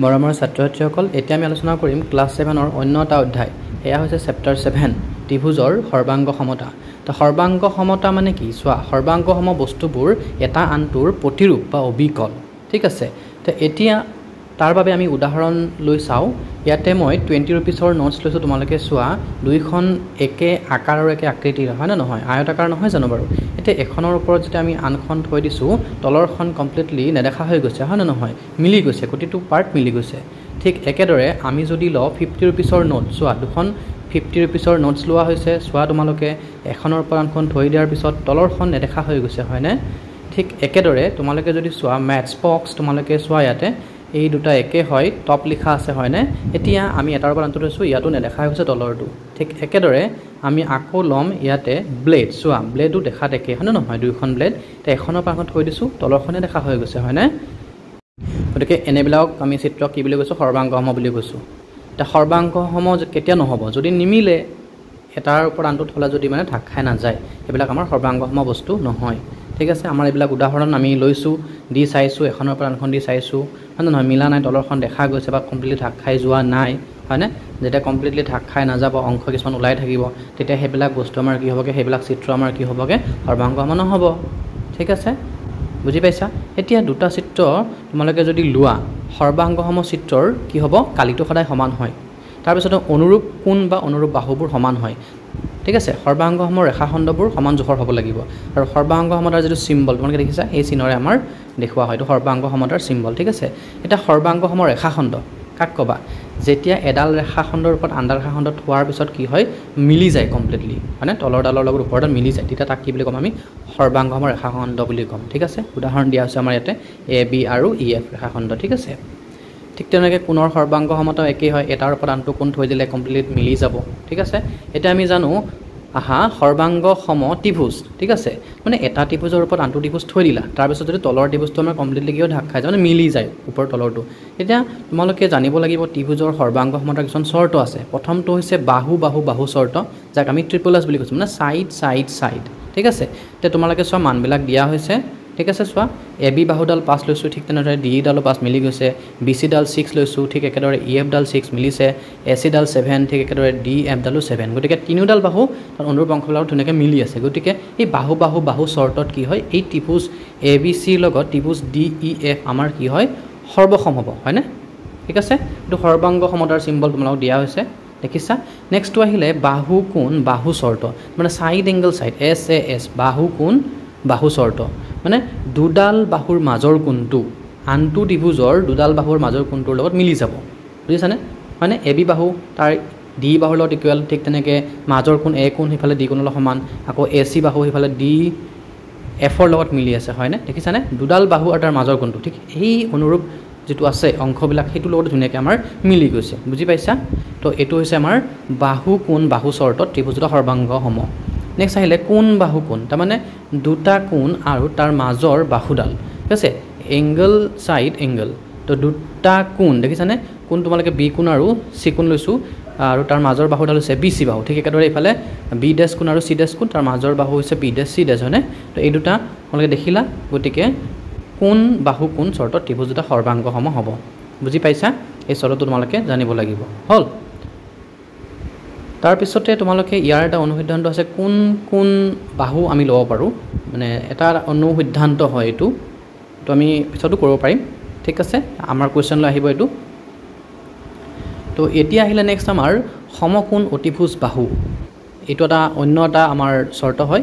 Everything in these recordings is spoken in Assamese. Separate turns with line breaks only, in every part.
মৰমৰ ছাত্ৰ-ছাত্ৰীসকল এতিয়া আমি আলোচনা কৰিম ক্লাছ 7ৰ অন্য এটা অধ্যায় এয়া হৈছে চেপ্টাৰ 7 ত্ৰিভুজৰ সৰ্বাংগ সমতা তো সৰ্বাংগ সমতা মানে কি চোৱা সৰ্বাংগ সম বস্তুবোৰ এটা আনটোৰ প্ৰতিৰূপ বা অবিকল ঠিক আছে তো এতিয়া তাৰ বাবে আমি উদাহৰণ লৈ চাও ইয়াতে মই 20 रुपीसৰ নোটছ লৈছো তোমালোকে চোৱা দুইখন একে আকাৰ আৰু একে আকৃতিৰ হয় না নহয় আয়তাকাৰ নহয় জানো বাৰু এতিয়া এখনৰ ওপৰত যেতিয়া আমি আনখন থৈ দিছো তলৰখন কমপ্লিটলি নেদেখা হৈ গৈছে হয় না নহয় মিলি গৈছে প্ৰতিটো পাৰ্ট মিলি গৈছে ঠিক একেদৰে আমি যদি ল 50 रुपीसৰ নোট চোৱা দুখন 50 रुपीसৰ নোটছ লোৱা হৈছে চোৱা তোমালোকে এখনৰ ওপৰত আনখন থৈ দিয়াৰ পিছত তলৰখন নেদেখা হৈ গৈছে হয় না ঠিক একেদৰে তোমালোকে যদি চোৱা ম্যাথছ বক্স তোমালোকে চোৱা ইয়াতে এই দুটা একে হয় টপ লিখা আছে হয় না এতিয়া আমি এটাৰ ওপৰত আনটো থৈছো ইয়াতো নেদেখা হৈছে তলৰটো ঠিক একেদৰে আমি আকৌ লম ইয়াতে ব্লেড চোৱা ব্লেডও দেখা দেখে হয় না নহয় দুইখন ব্লেড তে এখনৰ ওপৰত আনখন থৈ দিছো তলৰখনে দেখা হৈ গৈছে হয় না গতিকে এনেবিলাক আমি চিত্ৰ কি বুলি কৈছো সৰ্বাংগ সম বুলি কৈছো তে সৰ্বাংগ সম কেতিয়া নহব যদি নিমিলে এটাৰ ওপৰত আনটো থলা যদি মানে ঢাক খাই না যায় এবিলাক আমাৰ সৰ্বাংগ সম বস্তু নহয় ঠিক আছে আমাৰ এবিলাক উদাহৰণ আমি লৈছো দি চাইছো এখনৰ ওপৰত আনখন দি চাইছো হয় নহয় মিলা নাই তলৰখন দেখা গৈছে বা কমপ্লিটলি ঢাক খাই যোৱা নাই হয় না যেটা কমপ্লিটলি ঢাক খাই না যাব অংশ কিছুমান ওলাই থাকিব তেতিয়া হেবিলাক বস্তু আমাৰ কি হবগে হেবিলাক চিত্ৰ আমাৰ কি হবগে সৰ্বাংগ সম নহব ঠিক আছে বুজি পাইছা এতিয়া দুটা চিত্ৰ তোমালোকে যদি লোৱা সৰ্বাংগ সম চিত্ৰৰ কি হ'ব কালিটো সদায় সমান হয় তাৰ পিছত অনুৰূপ কোণ বা অনুৰূপ বাহুবোৰ সমান হয় ঠিক আছে সৰ্বাংগ সম ৰেখাখণ্ডবোৰ সমান জোখৰ হ'ব লাগিব আৰু সৰ্বাংগ সমতাৰ যেটো সিম্বল তোমালোকে দেখিছা এই চিহ্নৰে আমাৰ দেখুৱা হয়টো সৰ্বাংগ সমতাৰ সিম্বল ঠিক আছে এটা সৰ্বাংগ সম ৰেখাখণ্ড কাক কবা যেতিয়া এডাল ৰেখাখণ্ডৰ ওপৰত আনডাল ৰেখাখণ্ড থোৱাৰ পিছত কি হয় মিলি যায় কমপ্লিটলি মানে তলৰ ডালৰ লগত ওপৰডাল মিলি যায় তেতিয়া তাক কি বুলি কম আমি সৰ্বাংগ সম ৰেখাখণ্ড বুলি কম ঠিক আছে উদাহৰণ দিয়া আছে আমাৰ ইয়াতে এ বি আৰু ই এফ ৰেখাখণ্ড ঠিক আছে ঠিক তেনেকৈ কোণৰ সৰ্বাংগ সমতা একেই হয় এটাৰ ওপৰত আনটো কোণ থৈ দিলে কমপ্লিট মিলি যাব ঠিক আছে এটা আমি জানো আহা সৰ্বাংগ সম ত্ৰিভুজ ঠিক আছে মানে এটা ত্ৰিভুজৰ ওপৰত আনটো ত্ৰিভুজ থৈ দিলা তাৰ পিছত যদি তলৰ ত্ৰিভুজটো আমাৰ কমপ্লিটলি কিয় ঢাক খাই যায় মানে মিলি যায় ওপৰ তলৰটো এতিয়া তোমালোকে জানিব লাগিব ত্ৰিভুজৰ সৰ্বাংগ সমতাৰ কিছুমান চৰ্ত আছে প্ৰথমটো হৈছে বাহু বাহু বাহু চৰ্ত যাক আমি ট্ৰিপলাস বুলি কৈছো মানে সাইড সাইড সাইড ঠিক আছে তে তোমালোকে চোৱা মানবিলাক দিয়া হৈছে ঠিক আছে চোৱা এ বি বাহুডাল 5 লৈছো ঠিক তেনেদৰে ডি ডালো 5 মিলি গৈছে বি সি ডাল 6 লৈছো ঠিক একেদৰে ই এফ ডাল 6 মিলিছে এ সি ডাল 7 ঠিক একেদৰে ডি এফ ডালো 7 গতিকে তিনিডাল বাহু তাৰ অনুৰূপ অংশবিলাক ধুনীয়াকৈ মিলি আছে গতিকে এই বাহু বাহু বাহু চৰ্তত কি হয় এই ত্ৰিভুজ এ বি সি লগত ত্ৰিভুজ ডি ই এফ আমাৰ কি হয় সৰ্বসম হ'ব হয় না ঠিক আছে এটো সৰ্বাংগ সমতাৰ সিম্বল তোমালোক দিয়া হৈছে দেখিছা নেক্সট আহিলে বাহু কোণ বাহু চৰ্ত মানে side angle side S A S বাহু কোণ বাহু চৰ্ত মানে দুডাল বাহুৰ মাজৰ কোণটো আনটো ত্ৰিভুজৰ দুডাল বাহুৰ মাজৰ কোণটোৰ লগত মিলি যাব বুজিছানে মানে এ বি বাহু তাৰ ডি বাহুৰ লগত ইকুৱেল ঠিক তেনেকৈ মাজৰ কোণ এ কোণ সিফালে ডি কোণৰ লগত সমান আকৌ এ চি বাহু সিফালে ডি এফৰ লগত মিলি আছে হয়নে দেখিছানে দুডাল বাহু আৰু তাৰ মাজৰ কোণটো ঠিক এই অনুৰূপ যেটো আছে অংশবিলাক হেতু লগত ধুনীয়াকৈ আমাৰ মিলি গৈছে বুজি পাইছা তো এটো হৈছে আমাৰ বাহু কোণ বাহু চৰ্তত ত্ৰিভুজৰ সৰ্বাংগ সম নেক্সট আহিলে কোণ বাহু কোণ তাৰ মানে দুটা কোণ আৰু তাৰ মাজৰ বাহুডাল ঠিক আছে এংগল সাইড এংগল তো দুটা কোণ দেখিছানে কোণ তোমালোকে বি কোণ আৰু সি কোণ লৈছো আৰু তাৰ মাজৰ বাহুডাল হৈছে বি সি বাহু ঠিক একেদৰে ইফালে বি ডেশ কোণ আৰু সি ডেশ কোণ তাৰ মাজৰ বাহু হৈছে বি ডেশ সি ডেশ হয়নে তো এই দুটা তোমালোকে দেখিলা গতিকে কোণ বাহু কোণ চৰ্তত ত্ৰিভুজ দুটা সৰ্বাংগ সম হ'ব বুজি পাইছা এই চৰ্তটো তোমালোকে জানিব লাগিব হল তাৰ পিছতে তোমালোকে ইয়াৰ এটা অনুসিদ্ধান্ত আছে কোন কোন বাহু আমি ল'ব পাৰো মানে এটা অনুসিদ্ধান্ত হয় এটো তো আমি পিছতো কৰিব পাৰিম ঠিক আছে আমাৰ কোৱেশ্চন লৈ আহিব এটো তো এতিয়া আহিলে নেক্সট আমাৰ সমকোণ অতিভুজ বাহু এটো এটা অন্য এটা আমাৰ চৰ্ত হয়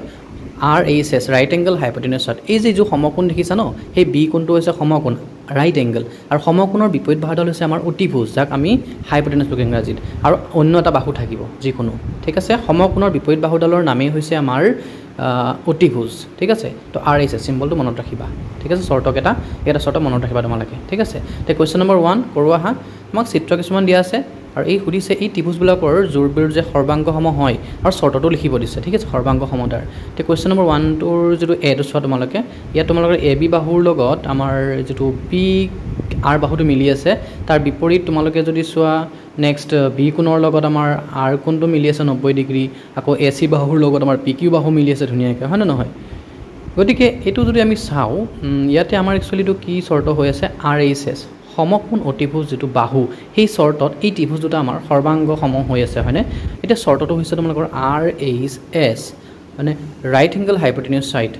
R H S right angle hypotenuse এই যে সমকোণ দেখিছা ন সেই বি কোণটো হৈছে সমকোণ ৰাইট এংগল আৰু সমকোণৰ বিপৰীত বাহুডাল হৈছে আমাৰ অতিভুজ যাক আমি হাইপোটেনাছ বুলি ইংৰাজীত আৰু অন্য এটা বাহু থাকিব যিকোনো ঠিক আছে সমকোণৰ বিপৰীত বাহুডালৰ নামেই হৈছে আমাৰ অতিভুজ ঠিক আছে তো আৰ এইচ এছ সিম্বলটো মনত ৰাখিবা ঠিক আছে চৰ্তকেইটা এটা চৰ্ত মনত ৰাখিবা তোমালোকে ঠিক আছে তে কোৱেশ্চন নম্বৰ 1 কৰোৱা হা আমাক চিত্ৰ কিছুমান দিয়া আছে আৰু এই সুধিছে এই ত্ৰিভুজবিলাকৰ জোৰবিৰ যে সৰ্বাংগ সম হয় আৰু চৰ্তটো লিখিব দিছে ঠিক আছে সৰ্বাংগ সমতাৰ তে কোৱেশ্চন নম্বৰ 1 টোৰ যেটো এটো চোৱা তোমালোকে ইয়াত তোমালোকৰ এ বি বাহুৰ লগত আমাৰ যেটো পি আৰ বাহুটো মিলি আছে তাৰ বিপৰীত তোমালোকে যদি চোৱা নেক্সট বি কোণৰ লগত আমাৰ আৰ কোণটো মিলি আছে 90 ডিগ্ৰী আকৌ এ চি বাহুৰ লগত আমাৰ পি কিউ বাহু মিলি আছে ধুনীয়াকৈ হয় না নহয় গতিকে এটো যদি আমি চাও ইয়াতে আমাৰ একচুয়ালি তো কি চৰ্ত হৈ আছে আৰ এইচ এছ সমকোণ অতিভুজ যেটো বাহু সেই চৰ্তত এই ত্ৰিভুজ দুটা আমাৰ সৰ্বাংগ সম হৈ আছে হয়নে এতিয়া চৰ্তটো হৈছে তোমালোকৰ RHS মানে ৰাইট এংগল হাইপোটেনিউছ সাইড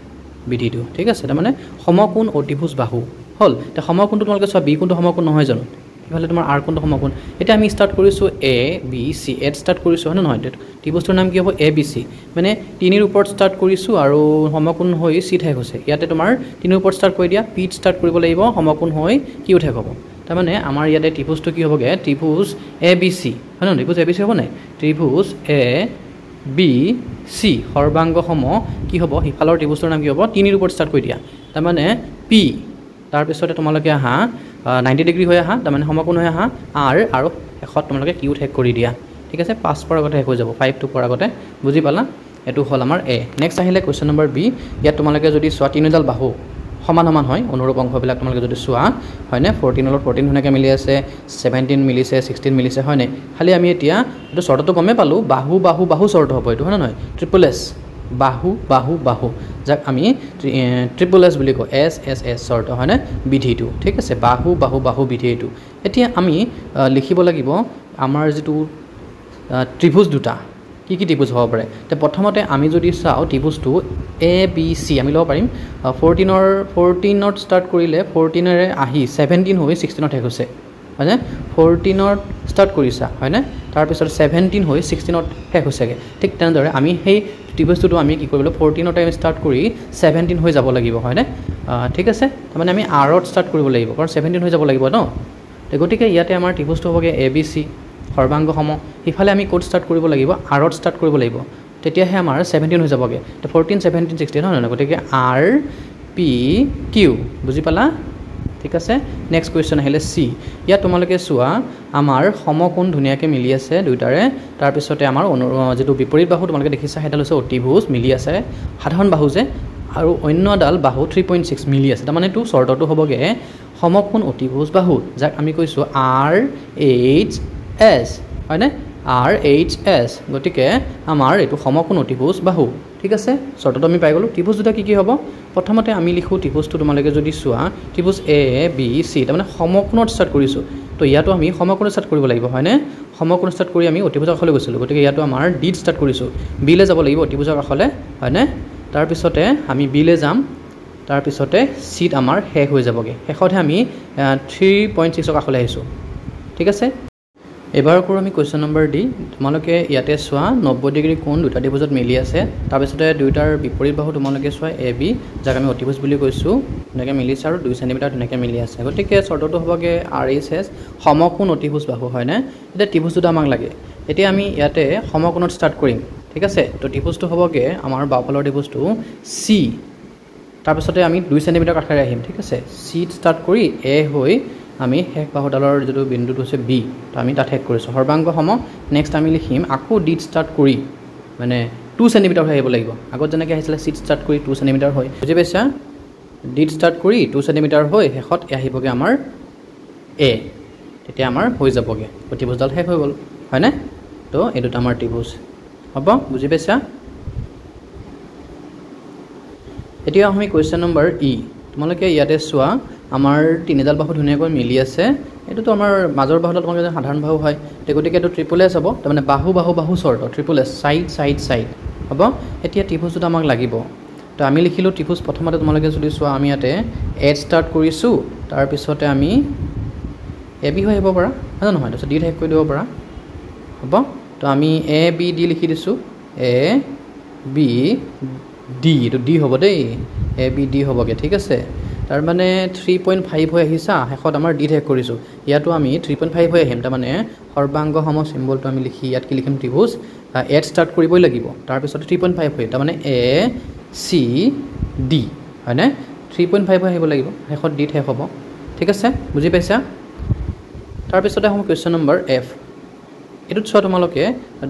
বিধিটো ঠিক আছে মানে সমকোণ অতিভুজ বাহু হল তে সমকোণটো তোমালোকে চোৱা বি কোণটো সমকোণ নহয় জানো ইফালে তোমাৰ R কোণটো সমকোণ এতিয়া আমি স্টাৰ্ট কৰিছো A B C at start কৰিছো হয় নহয় ত্ৰিভুজটোৰ নাম কি হ'ব ABC মানে 3 ৰ ওপৰত স্টাৰ্ট কৰিছো আৰু সমকোণ হৈ C ঠাই হৈছে ইয়াতে তোমাৰ 3 ৰ ওপৰত স্টাৰ্ট কৰি দিয়া P স্টাৰ্ট কৰিব লাগিব সমকোণ হৈ Q ঠাই হ'ব তাৰ মানে আমাৰ ইয়াতে ত্ৰিভুজটো কি হ'বগে ত্ৰিভুজ ABC হয় নহয় ত্ৰিভুজ ABC হ'ব নাই ত্ৰিভুজ ABC সৰ্বাংগ সম কি হ'ব হিফালৰ ত্ৰিভুজটোৰ নাম কি হ'ব 3 ৰ ওপৰত স্টাৰ্ট কৰি দিয়া তাৰ মানে P তাৰ পিছতে তোমালোকে আহা 90 ডিগ্ৰী হৈ আহা তাৰ মানে সমকোণ হৈ আহা R আৰু এখত তোমালোকে Q ঠেক কৰি দিয়া ঠিক আছে 5 পৰ আগতে হৈ যাব 5 টু পৰ আগতে বুজি পালা এটো হল আমাৰ A নেক্সট আহিলে কোৱেশ্চন নম্বৰ B ইয়াত তোমালোকে যদি সোৱা তিনিডাল বাহু সমান সমান হয় অনুৰূপ অংশবিলাক তোমালোকে যদি সোৱা হয় নে 14 ৰ 14 ধুনাকে মিলি আছে 17 মিলিছে 16 মিলিছে হয় নে খালি আমি এতিয়া এটো শৰ্তটো কমে পালো বাহু বাহু বাহু শৰ্ত হ'ব এটো হয় নহয় ট্ৰিপল এছ বাহু বাহু বাহু যাক আমি ট্ৰিপল এছ বুলি কওঁ এছ এছ এছ শৰ্ত হয় না বিধিটো ঠিক আছে বাহু বাহু বাহু বিধিটো এতিয়া আমি লিখিব লাগিব আমাৰ যেটো ত্ৰিভুজ দুটা কি কি ত্ৰিভুজ হ'ব পাৰে তে প্ৰথমতে আমি যদি চাও ত্ৰিভুজটো ABC আমি লব পাৰিম 14 ত স্টাৰ্ট কৰিলে 14 ৰে আহি 17 হৈ 16 ত শেষ হৈছে হয়নে 14 ত স্টাৰ্ট কৰিছা হয়নে তাৰ পিছত 17 হৈ 16 ত শেষ হৈছেগে ঠিক তেনেদৰে আমি সেই ত্ৰিভুজটো আমি কি কৰিব 14 ত স্টাৰ্ট কৰি 17 হৈ যাব লাগিব হয়নে ঠিক আছে মানে আমি R ত স্টাৰ্ট কৰিব লাগিব কাৰণ 17 হৈ যাব লাগিব ন তে গতিকে ইয়াতে আমাৰ ত্ৰিভুজটো হ'বগে ABC সৰ্বাংগ সম ইফালে আমি কোড স্টাৰ্ট কৰিব লাগিব R ত স্টাৰ্ট কৰিব লাগিব তেতিয়াহে আমাৰ 17 হৈ যাবগে তে 14 17 16 হয় না গতিকে R P Q বুজি পালা ঠিক আছে নেক্সট কোৱেশ্চন আহিলে C ইয়াত তোমালোকে চোৱা আমাৰ সমকোণ ধুনিয়াকে মিলি আছে দুইটাৰে তাৰ পিছতে আমাৰ যেটো বিপৰীত বাহু তোমালোকে দেখিছা হেডাল হৈছে অতিভুজ মিলি আছে সাধাৰণ বাহু যে আৰু অন্যডাল বাহু 3.6 মিলি আছে তাৰ মানে টু শৰ্তটো হ'বগে সমকোণ অতিভুজ বাহু যাক আমি কৈছো RHS হয় না RHS গতিকে আমাৰ এটো সমকোণ অতিভুজ বাহু ঠিক আছে শৰ্তটো আমি পাই গলো ত্ৰিভুজ দুটা কি কি হ'ব প্ৰথমতে আমি লিখো ত্ৰিভুজটো তোমালোকে যদি চোৱা ত্ৰিভুজ ABC তাৰ মানে সমকোণত স্টাৰ্ট কৰিছো তো ইয়াতো আমি সমকোণত স্টাৰ্ট কৰিব লাগিব হয়নে সমকোণ স্টাৰ্ট কৰি আমি অতিভুজৰ কাষলৈ গৈছিলো গতিকে ইয়াতো আমাৰ D স্টাৰ্ট কৰিছো B লে যাব লাগিব অতিভুজৰ কাষলৈ হয়নে তাৰ পিছতে আমি B লে যাম তাৰ পিছতে C আমাৰ শেষ হৈ যাবগে শেষতে আমি 3.6 ৰ কাষলৈ আহিছো ঠিক আছে এবাৰ কৰো আমি কোৱেশ্চন নম্বৰ D তোমালোকে ইয়াতে চোৱা 90 ডিগ্ৰী কোণ দুটা ত্ৰিভুজত মিলি আছে তাৰ পিছতে দুইটাৰ বিপৰীত বাহু তোমালোকে চোৱা AB যাক আমি অতিভুজ বুলি কৈছো এনেকৈ মিলিছে আৰু 2 সেমি ধুনিয়াকে মিলি আছে গতিকে শৰ্তটো হ'বগে RHS সমকোণ অতিভুজ বাহু হয় না এটা ত্ৰিভুজ দুটা আমাক লাগে এতিয়া আমি ইয়াতে সমকোণত স্টাৰ্ট কৰিম ঠিক আছে তো ত্ৰিভুজটো হ'বগে আমাৰ বাওফালৰ ত্ৰিভুজটো C তাৰ পিছতে আমি 2 সেমি কাষৰে আহিম ঠিক আছে C স্টাৰ্ট কৰি A হৈ আমি শেষ বাহুডালৰ যেটো বিন্দুটো হৈছে B তো আমি তাত শেষ কৰিছো সৰ্বাংগ সম নেক্সট আমি লিখিম আকৌ D স্টাৰ্ট কৰি মানে 2 সেমি হৈ আহিব লাগিব আগত যেনেকৈ আহিছিল C স্টাৰ্ট কৰি 2 সেমি হয় বুজি পাইছা D স্টাৰ্ট কৰি 2 সেমি হৈ শেষত আহিবগে আমাৰ A তেতিয়া আমাৰ হৈ যাবগে ত্ৰিভুজডাল শেষ হৈ গল হয় না তো এটো আমাৰ ত্ৰিভুজ হ'ব বুজি পাইছা এতিয়া আমি কোৱেশ্চন নম্বৰ E তোমালোকে ইয়াতে চোৱা আমাৰ তিনিডাল বাহু ধুনিয়াকৈ মিলি আছে এটোতো আমাৰ মাজৰ বাহুডাল তোমালোকে সাধাৰণ বাহু হয় তে গতিকে এটো ট্ৰিপল এছ হ'ব তাৰ মানে বাহু বাহু বাহু শৰ্ত triple S side side side হ'ব এতিয়া ত্ৰিভুজটো আমাক লাগিব তো আমি লিখিলো ত্ৰিভুজ প্ৰথমতে তোমালোকে যদি চোৱা আমি ইয়াতে এড স্টাৰ্ট কৰিছো তাৰ পিছতে আমি AB হৈ আহিব পাৰা হয় নহয় তাৰপিছত D ঠেক কৰি দিব পাৰা হ'ব তো আমি ABD লিখি দিছো ABD এটো D হ'ব দেই ABD হ'বগে ঠিক আছে তাৰ মানে 3.5 হৈ আহিছা শেষত আমাৰ D ঠেক কৰিছো ইয়াতো আমি 3.5 হৈ আহিম তাৰ মানে সৰ্বাংগ সম সিম্বলটো আমি লিখি ইয়াত কি লিখিম ত্ৰিভুজ এড স্টাৰ্ট কৰিবই লাগিব তাৰ পিছত 3.5 হৈ তাৰ মানে ACD হয় না 3.5 হৈ আহিব লাগিব শেষত D ঠেক হ'ব ঠিক আছে বুজি পাইছা তাৰ পিছতে হম কোৱেশ্চন নম্বৰ F এটোত চোৱা তোমালোকে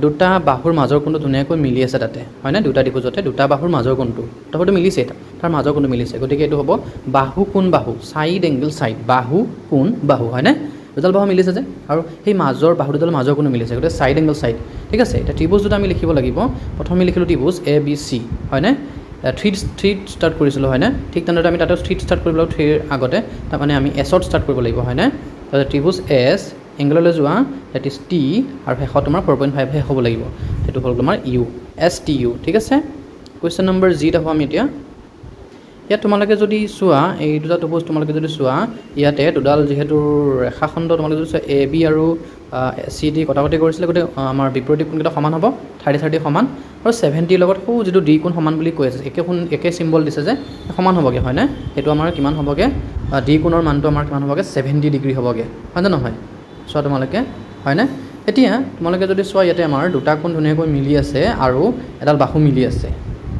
দুটা বাহুৰ মাজৰ কোণটো ধুনিয়াকৈ মিলি আছে তাতে হয় না দুটা ত্ৰিভুজতে দুটা বাহুৰ মাজৰ কোণটো তাহলে মিলিছে তাৰ মাজৰ কোণটো মিলিছে গতিকে এটো হ'ব বাহু কোণ বাহু সাইড এংগল সাইড বাহু কোণ বাহু হয় না দুডাল বাহু মিলিছে যে আৰু সেই মাজৰ বাহু দুডাল মাজৰ কোণটো মিলিছে গতিকে সাইড এংগল সাইড ঠিক আছে এটা ত্ৰিভুজ দুটা আমি লিখিব লাগিব প্ৰথমে লিখিলো ত্ৰিভুজ ABC হয় না 3 স্টাৰ্ট কৰিছিল হয় না ঠিক তেনেদৰে আমি তাতে 3 স্টাৰ্ট কৰিব লাগিব 3 আগতে তাৰ মানে আমি S ত স্টাৰ্ট কৰিব লাগিব হয় না তাৰপিছত ত্ৰিভুজ এছ এংগললৈ যোৱা ডেট ইজ টি আৰু শেষত তোমাৰ 4.5 হ'ব লাগিব সেইটো হ'ল তোমাৰ ইউ এছ টি ইউ ঠিক আছে কুৱেশ্যন নম্বৰ জিত আহোঁ আমি এতিয়া ইয়াত তোমালোকে যদি চোৱা এই দুটা ত্ৰিভুজ তোমালোকে যদি চোৱা ইয়াতে দুডাল যিহেতু ৰেখাখণ্ড তোমালোকে যদি চোৱা এ বি আৰু চি ডি কটাকটি কৰিছিলে গতিকে আমাৰ বিপৰীত কোণকেইটা সমান হ'ব 30 সমান আৰু 70 লগত সৌ যিটো ডি কোণ সমান বুলি কৈ আছে একে চিম্বল দিছে যে সমান হ'বগৈ হয়নে সেইটো আমাৰ কিমান হ'বগৈ ডি কোণৰ মানটো আমাৰ কিমান হ'বগৈ 70 ডিগ্ৰী হ'বগৈ হয়নে নহয় চোৱা তোমালোকে হয়নে এতিয়া তোমালোকে যদি চোৱা ইয়াতে আমাৰ দুটা কোণ ধুনীয়াকৈ মিলি আছে আৰু এডাল বাহু মিলি আছে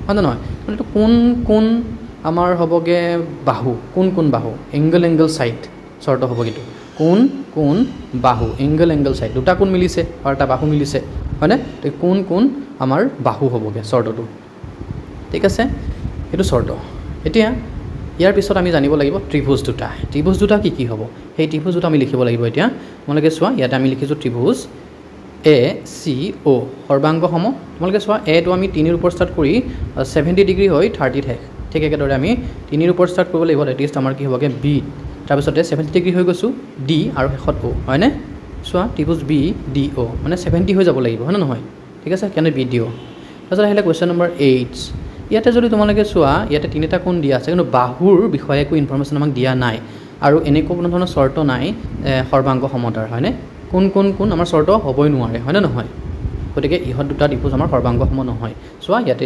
হয়নে নহয় মানে এইটো কোন আমাৰ হ'বগৈ বাহু কোন বাহু এংগল চাইড চৰ্ট হ'ব কিন্তু কোন বাহু এংগল চাইড দুটা কোণ মিলিছে আৰু এটা বাহু মিলিছে হয়নে তো কোন আমাৰ বাহু হ'বগৈ চৰ্টটো ঠিক আছে এইটো চৰ্ট এতিয়া ইয়াৰ পিছত আমি জানিব লাগিব ত্ৰিভুজ দুটা কি হ'ব সেই ত্ৰিভুজ দুটা আমি লিখিব লাগিব এতিয়া তোমালোকে চোৱা ইয়াতে আমি লিখিছোঁ ত্ৰিভুজ এ চি অ' সৰ্বাংগ সম তোমালোকে চোৱা এটো আমি 3 ৰ ওপৰত ষ্টাৰ্ট কৰি 70 ডিগ্ৰী হৈ 30 শেষ ঠিক একেদৰে আমি 3 ৰ ওপৰত ষ্টাৰ্ট কৰিব লাগিব ডেট ইজ আমাৰ কি হ'বগৈ বি তাৰপিছতে 70 ডিগ্ৰী হৈ গৈছোঁ ডি আৰু শেষত অ' হয়নে চোৱা ত্ৰিভুজ বি ডি অ' মানে 70 হৈ যাব লাগিব হয়নে নহয় ঠিক আছে কেনে বি ডি অ' তাৰপিছত আহিলে কুৱেশ্যন নম্বৰ 8 ইয়াতে যদি তোমালোকে চোৱা ইয়াতে 3টা কোণ দিয়া আছে কিন্তু বাহুৰ বিষয়ে একো ইনফৰমেশ্যন আমাক দিয়া নাই আৰু এনেকুৱা কোনো ধৰণৰ চৰ্ত নাই সৰ্বাংগ সমতাৰ হয়নে কোন আমাৰ চৰ্ত হ'বই নোৱাৰে হয়নে নহয় গতিকে ইহঁত দুটা ত্ৰিভুজ আমাৰ সৰ্বাংগ সম নহয় চোৱা ইয়াতে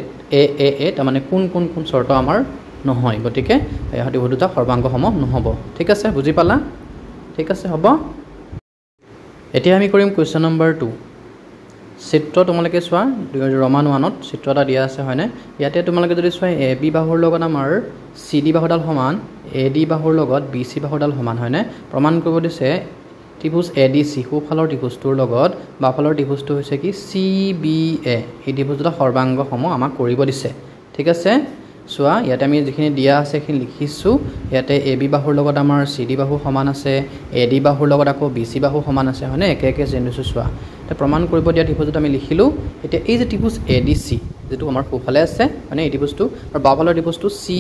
এ তাৰমানে কোন চৰ্ত আমাৰ নহয় গতিকে ইহঁত ত্ৰিভুজ দুটা সৰ্বাংগ সম নহ'ব ঠিক আছে বুজি পালা ঠিক আছে হ'ব এতিয়া আমি কৰিম কুৱেশ্যন নম্বৰ 2 চিত্ৰ তোমালোকে চোৱা ৰমান 1ত চিত্ৰ এটা দিয়া আছে হয়নে ইয়াতে তোমালোকে যদি চোৱা এ বি বাহুৰ লগত আমাৰ চি ডি বাহুডাল সমান এ ডি বাহুৰ লগত বি চি বাহুডাল সমান হয়নে প্ৰমাণ কৰিব দিছে ত্ৰিভুজ এ ডি চি সোঁফালৰ ত্ৰিভুজটোৰ লগত বাওঁফালৰ ত্ৰিভুজটো হৈছে কি চি বি এ এই ত্ৰিভুজ দুটা সৰ্বাংগ সম আমাক কৰিব দিছে ঠিক আছে চোৱা ইয়াতে আমি যিখিনি দিয়া আছে সেইখিনি লিখিছোঁ ইয়াতে এ বি বাহুৰ লগত আমাৰ চি ডি বাহু সমান আছে এ ডি বাহুৰ লগত আকৌ বি চি বাহু সমান আছে হয়নে একে যেনিছোঁ চোৱা এতিয়া প্ৰমাণ কৰিব দিয়া ত্ৰিভুজটো আমি লিখিলোঁ এতিয়া এই যে ত্ৰিভুজ এ ডি চি যেটো আমাৰ সোঁফালে আছে হয়নে এই ত্ৰিভুজটো আৰু বাওঁফালৰ ত্ৰিভুজটো চি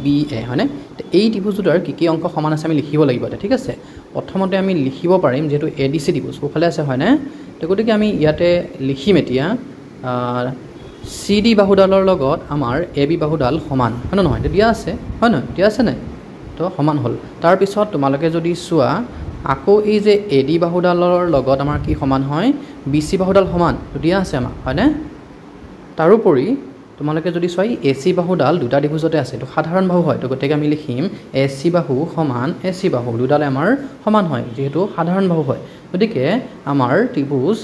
বি এ হয়নে এই ত্ৰিভুজ দুটাৰ কি অংশ সমান আছে আমি লিখিব লাগিব ঠিক আছে প্ৰথমতে আমি লিখিব পাৰিম যেহেতু এ ডি চি ত্ৰিভুজ সোঁফালে আছে হয়নে তো গতিকে আমি ইয়াতে লিখিম এতিয়া চি ডি বাহুডালৰ লগত আমাৰ এ বি বাহুডাল সমান হয় নহয় দিয়া আছে হয় নহয় দিয়া আছে নাই তো সমান হ'ল তাৰপিছত তোমালোকে যদি চোৱা আকৌ এই যে এ ডি বাহুডালৰ লগত আমাৰ কি সমান হয় বি চি বাহুডাল সমান দিয়া আছে আমাক হয়নে তাৰোপৰি তোমালোকে যদি চোৱা এ চি বাহুডাল দুটা ত্ৰিভুজতে আছে তো সাধাৰণ বাহু হয় তো গতিকে আমি লিখিম এ চি বাহু সমান এ চি বাহু দুটালে আমাৰ সমান হয় যিহেতু সাধাৰণ বাহু হয় গতিকে আমাৰ ত্ৰিভুজ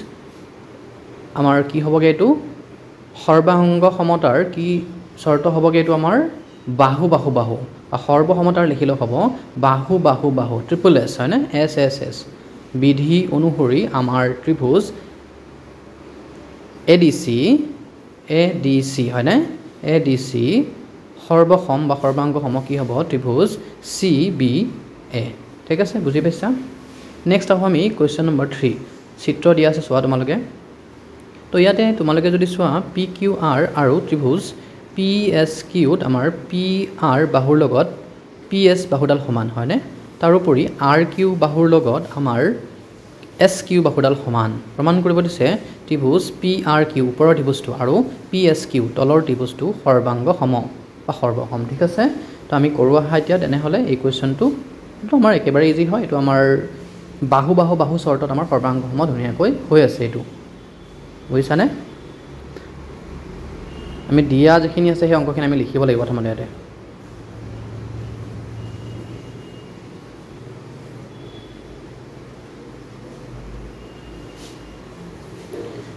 আমাৰ কি হ'বগৈ এইটো সৰ্বাংগ সমতাৰ কি চৰ্ত হ'বগৈ এইটো আমাৰ বাহু বা সৰ্বসমতাৰ লিখিলেও হ'ব বাহু ট্ৰিপল এছ হয়নে এছ বিধি অনুসৰি আমাৰ ত্ৰিভুজ এ ডি চি হয়নে এ ডি চি সৰ্বসম বা সৰ্বাংগ সম কি হ'ব ত্ৰিভুজ চি বি এ ঠিক আছে বুজি পাইছা নেক্সট আহোঁ আমি কুৱেশ্যন নম্বৰ 3 চিত্ৰ দিয়া আছে চোৱা তোমালোকে তো ইয়াতে তোমালোকে যদি চোৱা পি কিউ আৰ আৰু ত্ৰিভুজ পি এছ কিউত আমাৰ পি আৰ বাহুৰ লগত পি এছ বাহুডাল সমান হয়নে তাৰোপৰি আৰ কিউ বাহুৰ লগত আমাৰ এছ কিউ বাহুডাল সমান প্ৰমাণ কৰিব দিছে ত্ৰিভুজ পি আৰ কিউ ওপৰৰ ত্ৰিভুজটো আৰু পি এছ কিউ তলৰ ত্ৰিভুজটো সৰ্বাংগ সম বা সৰ্বসম ঠিক আছে তো আমি কৰোঁ আহা এতিয়া তেনেহ'লে এই কুৱেশ্যনটো এইটো আমাৰ একেবাৰে ইজি হয় এইটো আমাৰ বাহু চৰ্টত আমাৰ সৰ্বাংগ সম ধুনীয়াকৈ হৈ আছে এইটো বুজিছানে আমি দিয়া যিখিনি আছে সেই অংকখিনি আমি লিখিব লাগিব প্ৰথমতে ইয়াতে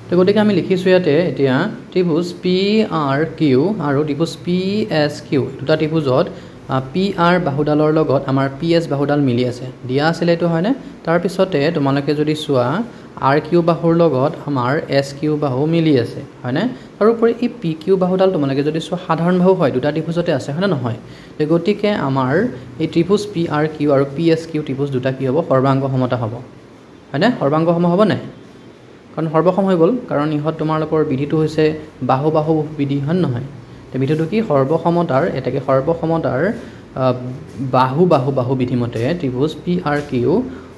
তো গতিকে আমি লিখিছোঁ ইয়াতে এতিয়া ত্ৰিভুজ পি আৰ কিউ আৰু ত্ৰিভুজ পি এছ কিউ দুটা ত্ৰিভুজত পি আৰ বাহুডালৰ লগত আমাৰ পি এছ বাহুডাল মিলি আছে দিয়া আছিলে এইটো হয়নে তাৰপিছতে তোমালোকে যদি চোৱা আৰ কিউ বাহুৰ লগত আমাৰ এছ কিউ বাহু মিলি আছে হয়নে তাৰোপৰি এই পি কিউ বাহুডাল তোমালোকে যদি চোৱা সাধাৰণ বাহু হয় দুটা ত্ৰিভুজতে আছে হয়নে নহয় তো গতিকে আমাৰ এই ত্ৰিভুজ পি আৰ কিউ আৰু পি এছ কিউ ত্ৰিভুজ দুটা কি হ'ব সৰ্বাংগ সমতা হ'ব হয়নে সৰ্বাংগ সম হ'ব নাই কাৰণ সৰ্বসম হৈ গ'ল কাৰণ ইহঁত তোমালোকৰ বিধিটো হৈছে বাহু বিধি হয় নহয় তো বিধিটো কি সৰ্বসমতাৰ এটাকে সৰ্বসমতাৰ বাহু বিধিমতে ত্ৰিভুজ পি আৰ কিউ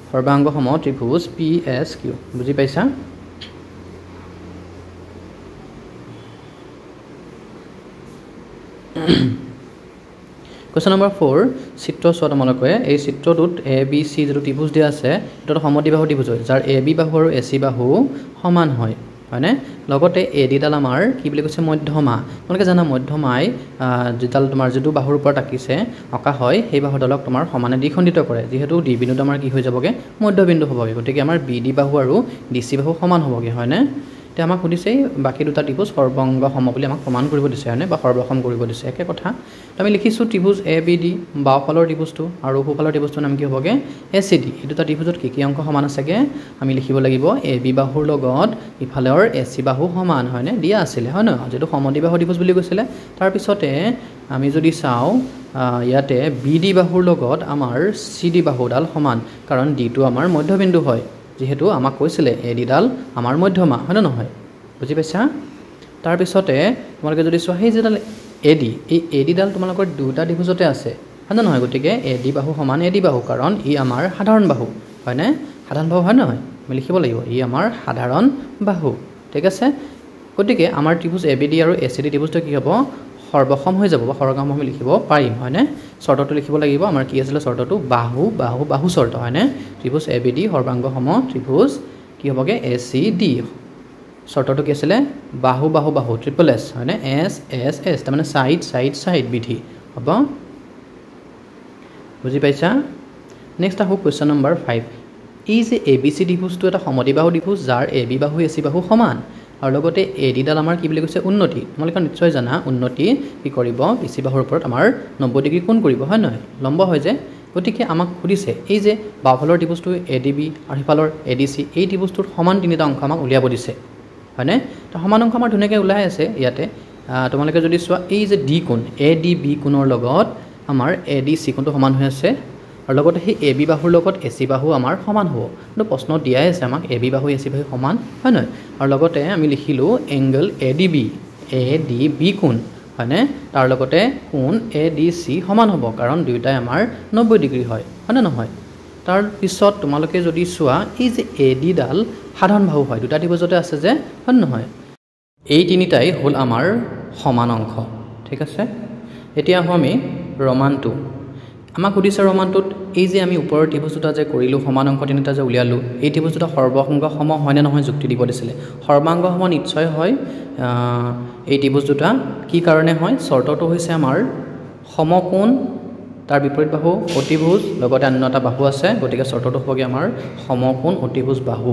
সৰ্বাংগ সম ত্ৰিভুজ PSQ বুজি পাইছা Question number 4 চিত্ৰ চোৱা তোমালোকে এই চিত্ৰটোত ABC যেটো ত্ৰিভুজ দিয়া আছে এটা সমদ্বিবাহু ত্ৰিভুজ হয় যাৰ AB বাহু আৰু AC বাহু সমান হয় হয়নে লগতে AD ডাল আমাৰ কি বুলি কৈছে মধ্যমা তোমালোকে জানা মধ্যমাই যেডাল তোমাৰ যেটো বাহুৰ ওপৰত আকিছে অকা হয় সেই বাহু ডালক তোমাৰ সমানে দ্বিখণ্ডিত কৰে যেহেতু D বিন্দুটো আমাৰ কি হৈ যাবগে মধ্যবিন্দু হ'বগে গতিকে আমাৰ BD বাহু আৰু DC বাহু সমান হ'বগে হয়নে তে আমাক সুধিছে বাকি দুটা ত্ৰিভুজ সৰ্বাংগ সম বুলি আমাক প্ৰমাণ কৰিব দিছে হয়নে বা সৰ্বসম কৰিব দিছে একে কথা তো আমি লিখিছো ত্ৰিভুজ ABD বাওফালৰ ত্ৰিভুজটো আৰু সোঁফালৰ ত্ৰিভুজটোৰ নাম কি হ'বগে ACD এই দুটা ত্ৰিভুজত কি অংক সমান আছেগে আমি লিখিব লাগিব AB বাহুৰ লগত ইফালৰ AC বাহু সমান হয়নে দিয়া আছিল হয় ন যেটো সমদ্বিবাহু ত্ৰিভুজ বুলি কৈছিলে তাৰ পিছতে আমি যদি চাও ইয়াতে BD বাহুৰ লগত আমাৰ CD বাহুডাল সমান কাৰণ D টো আমাৰ মধ্যবিন্দু হয় যেহেতু আমাক কৈছিলে AD ডাল আমাৰ মধ্যমা হয় না নহয় বুজি পাইছা তাৰ পিছতে তোমালোকে যদি চোৱা সেই যেডাল AD এই AD ডাল তোমালোকৰ দুটা ত্ৰিভুজতে আছে হয় না নহয় গতিকে AD বাহু সমান AD বাহু কাৰণ ই আমাৰ সাধাৰণ বাহু হয় না সাধাৰণ বাহু হয় নহয় আমি লিখিব লাগিব ই আমাৰ সাধাৰণ বাহু ঠিক আছে গতিকে আমাৰ ত্ৰিভুজ ABD আৰু ACD ত্ৰিভুজটো কি হ'ব সৰ্বসম হৈ যাব বা সৰ্বসম আমি লিখিব পাৰিম হয়নে শৰ্তটো লিখিব লাগিব আমাৰ কি আছিল শৰ্তটো বাহু বাহু বাহু শৰ্ত হয়নে ত্ৰিভুজ ABD সৰ্বাংগ সম ত্ৰিভুজ কি হ'বগে ACD শৰ্তটো কি আছিল বাহু বাহু বাহু ট্ৰিপল S হয়নে S S S তাৰ মানে সাইড সাইড সাইড বিধি হ'ব বুজি পাইছা নেক্সট আহো কোৱেশ্চন নম্বৰ 5 এই যে ABC ত্ৰিভুজটো এটা সমদ্বিবাহু ত্ৰিভুজ যাৰ AB বাহু AC বাহু সমান আৰু লগতে AD ডাল আমাৰ কি বুলি কৈছে উন্নতি তোমালোকে নিশ্চয় জানা উন্নতি কি কৰিব BC বাহুৰ ওপৰত আমাৰ 90 ডিগ্ৰী কোণ কৰিব হয় নহয় লম্ব হয় যে গতিকে আমাক সুধিছে এই যে বাওফালৰ ত্ৰিভুজটো ADB আৰু সিফালৰ ADC এই ত্ৰিভুজটোৰ সমান তিনিটা অংশ আমাক উলিয়াব দিছে হয়নে তো সমান অংশ আমাৰ ধুনীয়াকৈ ওলাই আছে ইয়াতে তোমালোকে যদি চোৱা এই যে D কোণ ADB কোণৰ লগত আমাৰ ADC কোণটো সমান হৈ আছে আৰু লগতে সেই AB বাহুৰ লগত AC বাহু আমাৰ সমান হ'ব কিন্তু প্ৰশ্ন দিয়াই আছে আমাক AB বাহু AC বাহু সমান হয় নহয় আৰু লগতে আমি লিখিলো এংগল ADB কোণ হয়নে তাৰ লগতে কোণ ADC সমান হ'ব কাৰণ দুইটাই আমাৰ 90 ডিগ্ৰী হয় না নহয় তাৰ পিছত তোমালোকে যদি চোৱা এই যে AD ডাল সাধাৰণ বাহু হয় দুটা ত্ৰিভুজতে আছে যে হয় নহয় এই তিনিটাই হ'ল আমাৰ সমান অংশ ঠিক আছে এতিয়া আমি ৰোমান 2 আমাক সুধিছে ৰোমানটোত এই যে আমি ওপৰৰ ত্ৰিভুজটা যে কৰিলো সমান অংক তিনিটা যে উলিয়ালো এই ত্ৰিভুজটা সৰ্বাংগ সম হয় নে নহয় যুক্তি দিব দিছিলে সৰ্বাংগ সম নিশ্চয় হয় এই ত্ৰিভুজটা কি কাৰণে হয় শৰ্তটো হৈছে আমাৰ সমকোণ তাৰ বিপৰীত বাহু অতিভুজ লগতে অন্য এটা বাহু আছে গতিকে শৰ্তটো হ'বগে আমাৰ সমকোণ অতিভুজ বাহু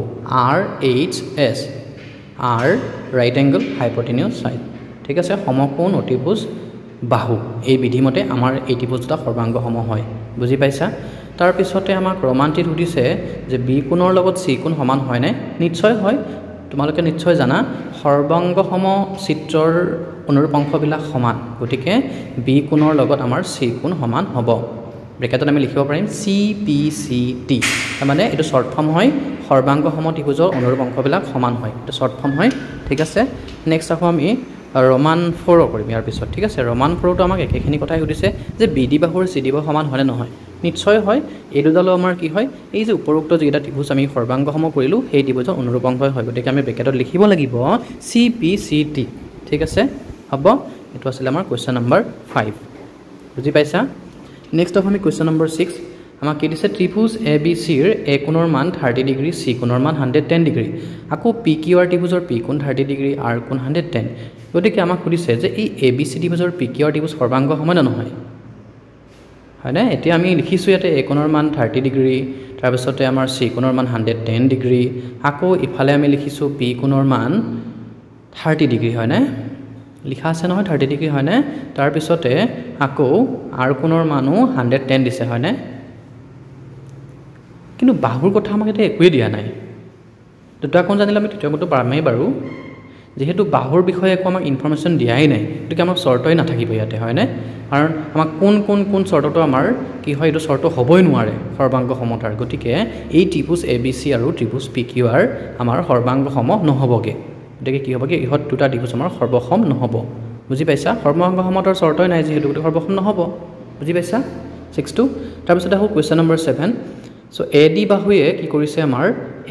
RHS R right angle হাইপোটেনিউজ side ঠিক আছে সমকোণ অতিভুজ বাহু এই বিধিমতে আমাৰ এই ত্ৰিভুজটা সৰ্বাংগ সম হয় বুজি পাইছা তাৰ পিছতে আমাক ৰোমান্টিত সুধিছে যে B কোণৰ লগত C কোণ সমান হয় নে নিশ্চয় হয় তোমালোকে নিশ্চয় জানা সৰ্বাংগ সম চিত্ৰৰ অনুৰূপ অংশবিলাক সমান গতিকে B কোণৰ লগত আমাৰ C কোণ সমান হ'ব ব্ৰেকেটত আমি লিখিব পাৰিম CPCT মানে এটো শৰ্ট ফৰ্ম হয় সৰ্বাংগ সম ত্ৰিভুজৰ অনুৰূপ অংশবিলাক সমান হয় এটো শৰ্ট ফৰ্ম হয় ঠিক আছে নেক্সট আকৌ আমি ৰোমান 4 কৰিম ইয়াৰ পিছত ঠিক আছে ৰোমান 4 টো আমাক একেখিনি কথাই সুধিছে যে BD বাহুৰ CD বাহু সমান হয় নে নহয় নিশ্চয় হয় এই দুডাল আমাৰ কি হয় এই যে উপৰোক্ত যেটা ত্ৰিভুজ আমি সৰ্বাংগ সম কৰিলো সেই ত্ৰিভুজৰ অনুৰূপ অংশ হয় গতিকে আমি ব্ৰেকেটত লিখিব লাগিব CPCT ঠিক আছে হ'ব এটো আছিল আমাৰ কোৱেশ্চন নম্বৰ 5 বুজি পাইছা নেক্সট আমি কোৱেশ্চন নম্বৰ 6 আমাক কি দিছে ত্ৰিভুজ ABC ৰ A কোণৰ মান 30 ডিগ্ৰী C কোণৰ মান 110 ডিগ্ৰী আকৌ PQR ত্ৰিভুজৰ P কোণ 30 ডিগ্ৰী R কোণ 110 গতিকে আমাক সুধিছে যে এই ABC ত্ৰিভুজৰ PQR ত্ৰিভুজ সৰ্বাংগ সমান নহয় হয়নে এতিয়া আমি লিখিছো ইয়াতে A কোণৰ মান 30 ডিগ্ৰী তাৰ পিছতে আমাৰ C কোণৰ মান 110 ডিগ্ৰী আকৌ ইফালে আমি লিখিছো P কোণৰ মান 30 ডিগ্ৰী হয়নে লিখা আছে নহয় 30 ডিগ্ৰী হয়নে তাৰ পিছতে আকৌ R কোণৰ মানো 110 দিছে হয়নে কিন্তু বাহুৰ কথা আমাক এটা একোৱে দিয়া নাই দুটা কোণ জানিলে আমি তৃতীয় কোণটো পামেই বাৰু যেহেতু বাহুৰ বিষয়ে একো আমাক ইনফৰমেশন দিয়াই নাই গতিকে আমাৰ শৰ্তই নাথাকিব ইয়াতে হয়নে কাৰণ আমাক কোন শৰ্তটো আমাৰ কি হয় এটো শৰ্ত হ'বই নোৱাৰে সৰ্বাংগ সমতাৰ গতিকে এই ত্ৰিভুজ ABC আৰু ত্ৰিভুজ PQR আমাৰ সৰ্বাংগ সম নহবগে গতিকে কি হ'বগে ইহত দুটা ত্ৰিভুজ আমাৰ সৰ্বসম নহব বুজি পাইছা সৰ্বাংগ সমতাৰ শৰ্তই নাই যেহেতু সৰ্বসম নহব বুজি পাইছা 6 তাৰ পিছত আহো কোৱেশ্চন নম্বৰ 7 সো এডি বাহুৱে কি কৰিছে আমাৰ